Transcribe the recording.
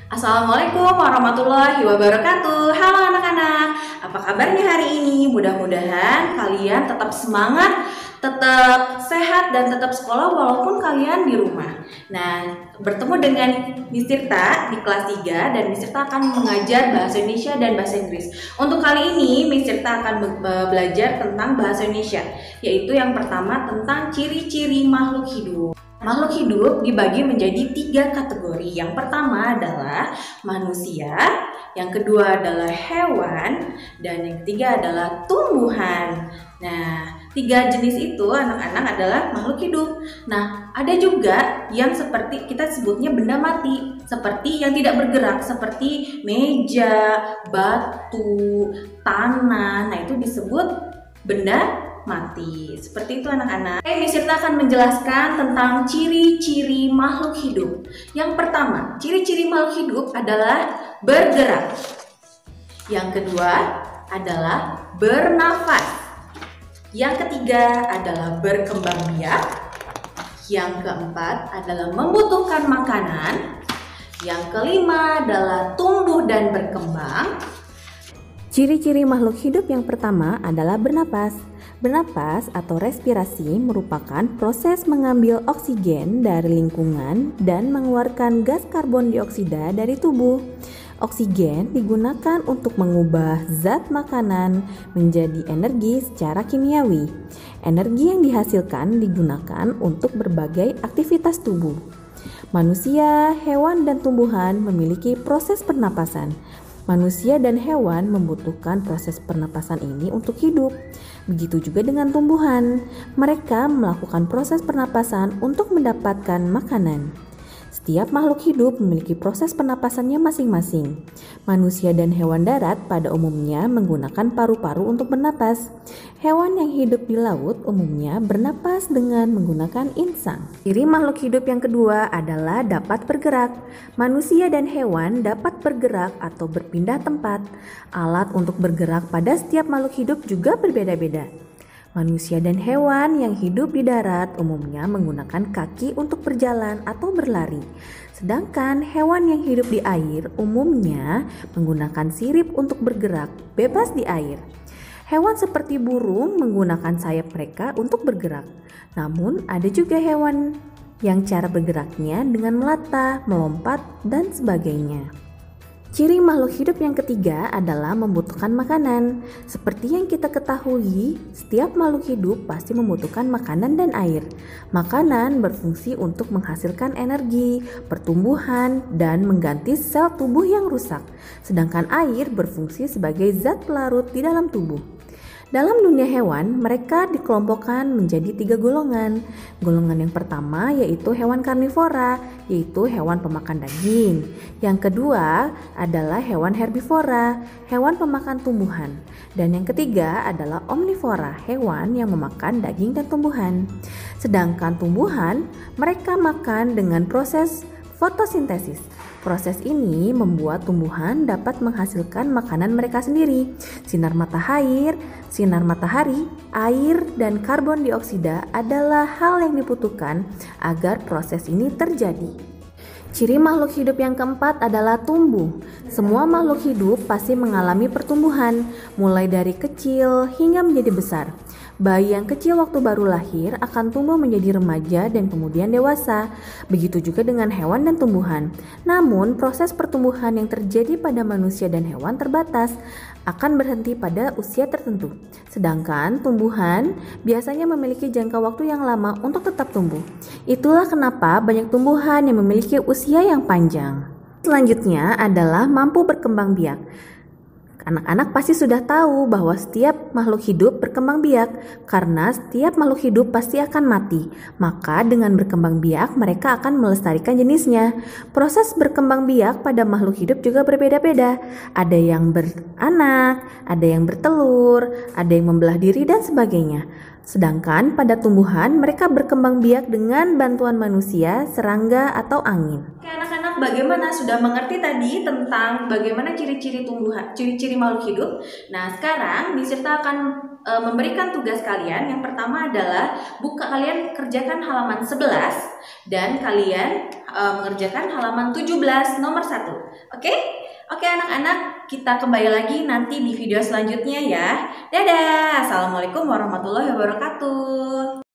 Assalamualaikum warahmatullahi wabarakatuh. Halo anak-anak, apa kabarnya hari ini? Mudah-mudahan kalian tetap semangat, tetap sehat, dan tetap sekolah walaupun kalian di rumah. Nah, bertemu dengan Miss Tirta di kelas 3 dan Miss Tirta akan mengajar bahasa Indonesia dan bahasa Inggris. Untuk kali ini Miss Tirta akan belajar tentang bahasa Indonesia, yaitu yang pertama tentang ciri-ciri makhluk hidup. Makhluk hidup dibagi menjadi 3 kategori. Yang pertama adalah manusia, yang kedua adalah hewan, dan yang ketiga adalah tumbuhan. Nah, 3 jenis itu anak-anak adalah makhluk hidup. Nah, ada juga yang seperti kita sebutnya benda mati, seperti yang tidak bergerak, seperti meja, batu, tanah. Nah, itu disebut benda mati. Seperti itu anak-anak. Miss Tirta akan menjelaskan tentang ciri-ciri makhluk hidup. Yang pertama, ciri-ciri makhluk hidup adalah bergerak. Yang kedua adalah bernafas. Yang ketiga adalah berkembang biak. Yang keempat adalah membutuhkan makanan. Yang kelima adalah tumbuh dan berkembang. Ciri-ciri makhluk hidup yang pertama adalah bernapas. Bernapas atau respirasi merupakan proses mengambil oksigen dari lingkungan dan mengeluarkan gas karbon dioksida dari tubuh. Oksigen digunakan untuk mengubah zat makanan menjadi energi secara kimiawi. Energi yang dihasilkan digunakan untuk berbagai aktivitas tubuh. Manusia, hewan, dan tumbuhan memiliki proses pernapasan. Manusia dan hewan membutuhkan proses pernapasan ini untuk hidup. Begitu juga dengan tumbuhan. Mereka melakukan proses pernapasan untuk mendapatkan makanan. Setiap makhluk hidup memiliki proses pernapasannya masing-masing. Manusia dan hewan darat pada umumnya menggunakan paru-paru untuk bernapas. Hewan yang hidup di laut umumnya bernapas dengan menggunakan insang. Ciri makhluk hidup yang kedua adalah dapat bergerak. Manusia dan hewan dapat bergerak atau berpindah tempat. Alat untuk bergerak pada setiap makhluk hidup juga berbeda-beda. Manusia dan hewan yang hidup di darat umumnya menggunakan kaki untuk berjalan atau berlari. Sedangkan hewan yang hidup di air umumnya menggunakan sirip untuk bergerak bebas di air. Hewan seperti burung menggunakan sayap mereka untuk bergerak. Namun ada juga hewan yang cara bergeraknya dengan melata, melompat, dan sebagainya. Ciri makhluk hidup yang ketiga adalah membutuhkan makanan. Seperti yang kita ketahui, setiap makhluk hidup pasti membutuhkan makanan dan air. Makanan berfungsi untuk menghasilkan energi, pertumbuhan, dan mengganti sel tubuh yang rusak. Sedangkan air berfungsi sebagai zat pelarut di dalam tubuh. Dalam dunia hewan, mereka dikelompokkan menjadi 3 golongan. Golongan yang pertama yaitu hewan karnivora, yaitu hewan pemakan daging. Yang kedua adalah hewan herbivora, hewan pemakan tumbuhan. Dan yang ketiga adalah omnivora, hewan yang memakan daging dan tumbuhan. Sedangkan tumbuhan, mereka makan dengan proses fotosintesis. Proses ini membuat tumbuhan dapat menghasilkan makanan mereka sendiri. Sinar matahari, air, dan karbon dioksida adalah hal yang dibutuhkan agar proses ini terjadi. Ciri makhluk hidup yang keempat adalah tumbuh. Semua makhluk hidup pasti mengalami pertumbuhan, mulai dari kecil hingga menjadi besar. Bayi yang kecil waktu baru lahir akan tumbuh menjadi remaja dan kemudian dewasa. Begitu juga dengan hewan dan tumbuhan. Namun, proses pertumbuhan yang terjadi pada manusia dan hewan terbatas, akan berhenti pada usia tertentu. Sedangkan tumbuhan biasanya memiliki jangka waktu yang lama untuk tetap tumbuh. Itulah kenapa banyak tumbuhan yang memiliki usia yang panjang. Selanjutnya adalah mampu berkembang biak. Anak-anak pasti sudah tahu bahwa setiap makhluk hidup berkembang biak karena setiap makhluk hidup pasti akan mati. Maka dengan berkembang biak mereka akan melestarikan jenisnya. Proses berkembang biak pada makhluk hidup juga berbeda-beda. Ada yang beranak, ada yang bertelur, ada yang membelah diri dan sebagainya. Sedangkan pada tumbuhan mereka berkembang biak dengan bantuan manusia, serangga, atau angin. Oke anak-anak, bagaimana sudah mengerti tadi tentang bagaimana ciri-ciri tumbuhan, ciri-ciri makhluk hidup? Nah sekarang Miss Tirta akan memberikan tugas kalian. Yang pertama adalah kalian kerjakan halaman 11 dan kalian mengerjakan halaman 17 nomor 1. Oke? Oke anak-anak, kita kembali lagi nanti di video selanjutnya ya. Dadah. Assalamualaikum warahmatullahi wabarakatuh.